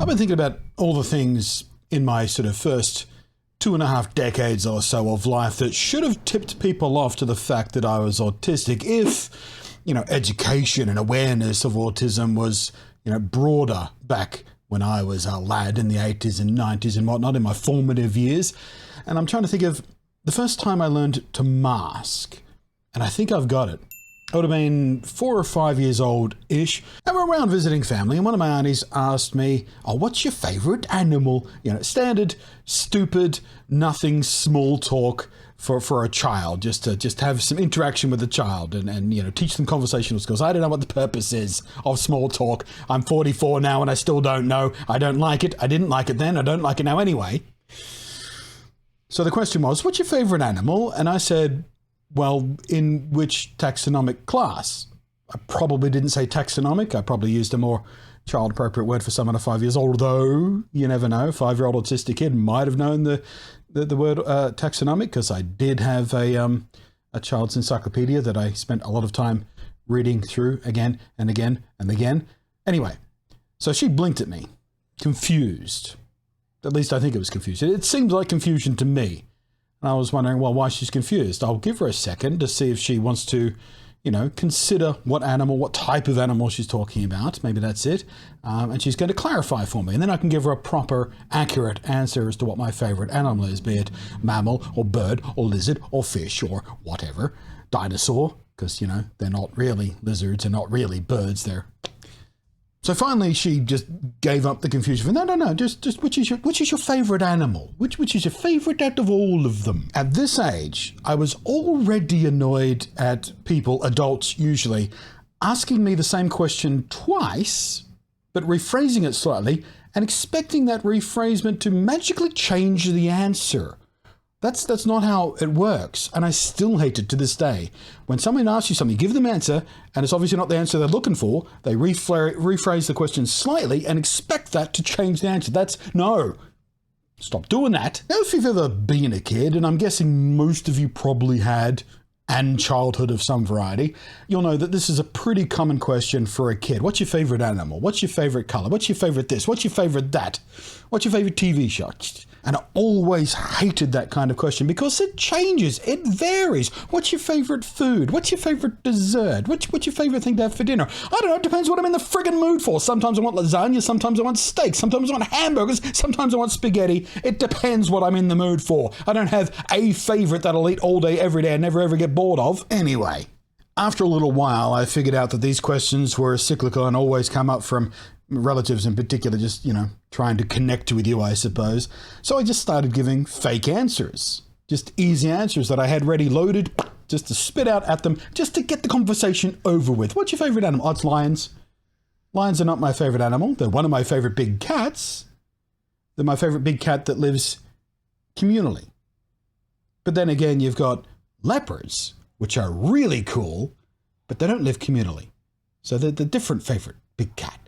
I've been thinking about all the things in my sort of first 2.5 decades or so of life that should have tipped people off to the fact that I was autistic if, education and awareness of autism was, broader back when I was a lad in the 80s and 90s and whatnot, in my formative years. And I'm trying to think of the first time I learned to mask. And I think I've got it. I would have been 4 or 5 years old-ish, and we're around visiting family, and one of my aunties asked me, what's your favourite animal? Standard, stupid, nothing small talk for a child, just to have some interaction with the child and teach them conversational skills. I don't know what the purpose is of small talk. I'm 44 now and I still don't know. I don't like it. I didn't like it then. I don't like it now anyway. So the question was, what's your favourite animal? And I said, well, in which taxonomic class? I probably didn't say taxonomic. I probably used a more child-appropriate word for someone of 5 years, although you never know. A 5-year-old autistic kid might have known the word taxonomic, because I did have a child's encyclopedia that I spent a lot of time reading through again and again and again. Anyway, so she blinked at me, confused. At least I think it was confused. It seemed like confusion to me. And I was wondering, why she's confused. I'll give her a second to see if she wants to, consider what type of animal she's talking about. Maybe that's it. And she's going to clarify for me. And then I can give her a proper, accurate answer as to what my favorite animal is, be it mammal or bird or lizard or fish or whatever. Dinosaur, because, they're not really lizards and not really birds. So finally, she just gave up the confusion. No, just which is your favorite animal? Which is your favorite out of all of them? At this age, I was already annoyed at people, adults usually, asking me the same question twice, but rephrasing it slightly and expecting that rephrasement to magically change the answer. That's not how it works, and I still hate it to this day. When someone asks you something, you give them an answer, and it's obviously not the answer they're looking for, they rephrase the question slightly and expect that to change the answer. No. Stop doing that. Now, if you've ever been a kid, and I'm guessing most of you probably had and childhood of some variety, you'll know that this is a pretty common question for a kid. What's your favorite animal? What's your favorite color? What's your favorite this? What's your favorite that? What's your favorite TV show? And I always hated that kind of question because it changes, it varies. What's your favorite food? What's your favorite dessert? What's your favorite thing to have for dinner? I don't know, it depends what I'm in the friggin' mood for. Sometimes I want lasagna, sometimes I want steak, sometimes I want hamburgers, sometimes I want spaghetti. It depends what I'm in the mood for. I don't have a favorite that I'll eat all day, every day, and never ever get bored of. Anyway, after a little while, I figured out that these questions were cyclical and always come up from relatives in particular, just, trying to connect with you, I suppose. So I just started giving fake answers, just easy answers that I had ready loaded, just to spit out at them, just to get the conversation over with. What's your favorite animal? Oh, it's lions. Lions are not my favorite animal. They're one of my favorite big cats. They're my favorite big cat that lives communally. But then again, you've got leopards, which are really cool, but they don't live communally. So they're the different favorite big cat.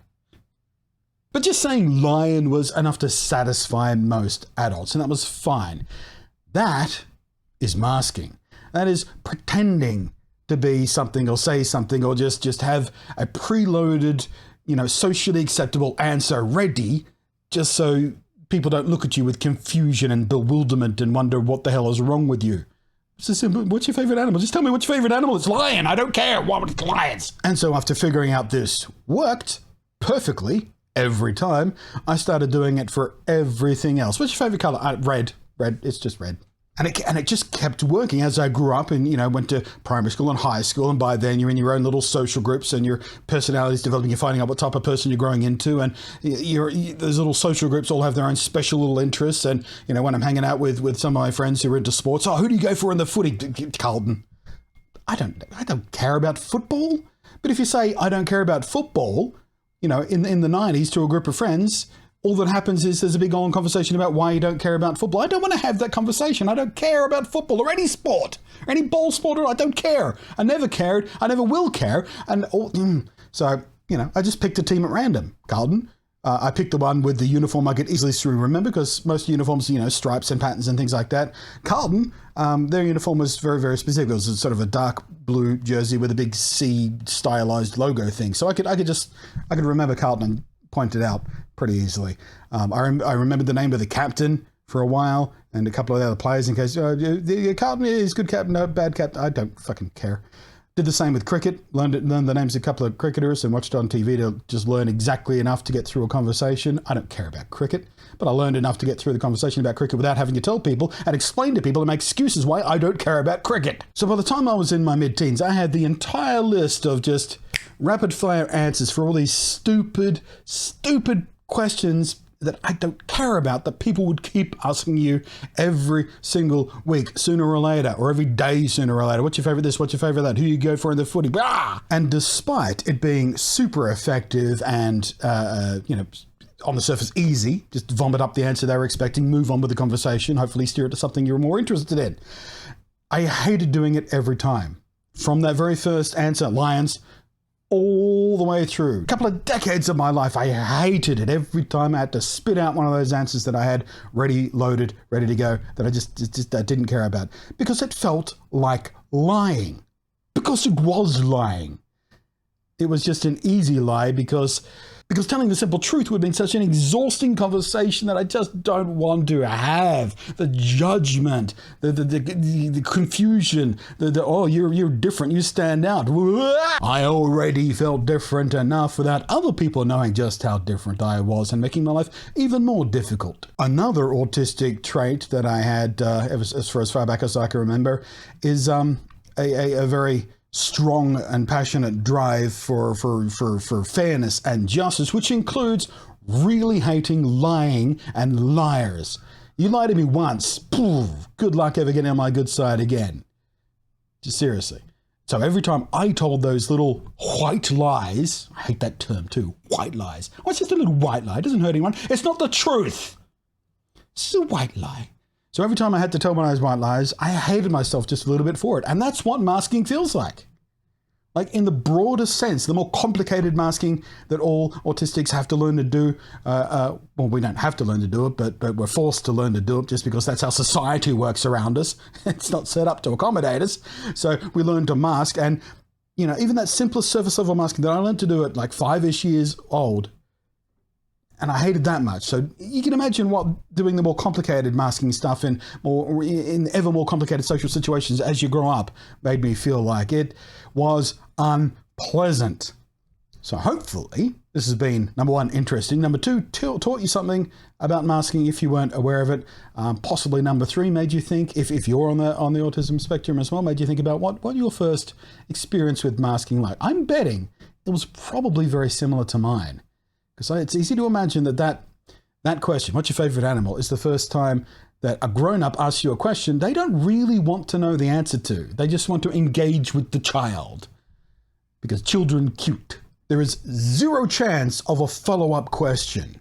But just saying lion was enough to satisfy most adults, and that was fine. That is masking. That is pretending to be something or say something or just have a preloaded, socially acceptable answer ready just so people don't look at you with confusion and bewilderment and wonder what the hell is wrong with you. It's just simple. What's your favorite animal? Just tell me what's your favorite animal. It's lion. I don't care. What lions? And so after figuring out this worked perfectly, every time, I started doing it for everything else. What's your favorite color? Red. Red. It's just red. And it just kept working as I grew up and, went to primary school and high school. And by then you're in your own little social groups and your personality's developing. You're finding out what type of person you're growing into. And those little social groups all have their own special little interests. And, when I'm hanging out with some of my friends who are into sports, who do you go for in the footy? Carlton. I don't care about football. But if you say, I don't care about football, in the 90s to a group of friends, all that happens is there's a big long conversation about why you don't care about football. I don't want to have that conversation. I don't care about football or any sport, or any ball sport. I don't care. I never cared. I never will care. And so, I just picked a team at random. Carlton. I picked the one with the uniform I could easily remember because most uniforms, stripes and patterns and things like that. Carlton, their uniform was very, very specific. It was sort of a dark blue jersey with a big C stylized logo thing. So I could remember Carlton and pointed out pretty easily. I remember the name of the captain for a while and a couple of the other players in case, the captain is good captain, no, bad captain. I don't fucking care. Did the same with cricket, learned the names of a couple of cricketers and watched on TV to just learn exactly enough to get through a conversation. I don't care about cricket, but I learned enough to get through the conversation about cricket without having to tell people and explain to people and make excuses why I don't care about cricket. So by the time I was in my mid-teens, I had the entire list of just rapid-fire answers for all these stupid questions that I don't care about, that people would keep asking you every single week, sooner or later, or every day sooner or later. What's your favourite this? What's your favourite that? Who you go for in the footy? Blah! And despite it being super effective and, on the surface easy, just vomit up the answer they were expecting, move on with the conversation, hopefully steer it to something you're more interested in. I hated doing it every time. From that very first answer, lions, all the way through. A couple of decades of my life, I hated it every time I had to spit out one of those answers that I had ready, loaded, ready to go, that I just didn't care about. Because it felt like lying. Because it was lying. It was just an easy lie because telling the simple truth would have been such an exhausting conversation that I just don't want to have. The judgment, the confusion, oh, you're different, you stand out. I already felt different enough without other people knowing just how different I was and making my life even more difficult. Another autistic trait that I had, as far back as I can remember, is a very strong and passionate drive for fairness and justice, which includes really hating lying and liars. You lie to me once, good luck ever getting on my good side again. Just seriously. So every time I told those little white lies, I hate that term too, white lies. What's just a little white lie? It doesn't hurt anyone. It's not the truth. It's a white lie. So every time I had to tell one of those white lies, I hated myself just a little bit for it. And that's what masking feels like. Like in the broader sense, the more complicated masking that all autistics have to learn to do. Well, we don't have to learn to do it, but we're forced to learn to do it just because that's how society works around us. It's not set up to accommodate us. So we learn to mask. And, even that simplest surface level masking that I learned to do at like 5-ish years old, and I hated that much. So you can imagine what doing the more complicated masking stuff in ever more complicated social situations as you grow up made me feel like. It was unpleasant. So hopefully this has been, number one, interesting. Number two, taught you something about masking if you weren't aware of it. Possibly number three, made you think, if you're on the autism spectrum as well, made you think about what your first experience with masking like. I'm betting it was probably very similar to mine. Because it's easy to imagine that question, what's your favorite animal, is the first time that a grown-up asks you a question they don't really want to know the answer to. They just want to engage with the child. Because children cute. There is zero chance of a follow-up question.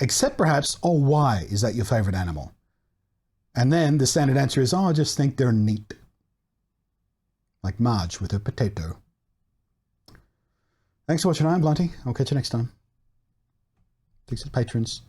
Except perhaps, oh, why is that your favorite animal? And then the standard answer is, oh, I just think they're neat. Like Marge with her potato. Thanks for watching. I'm Blunty. I'll catch you next time. Thanks to the patrons.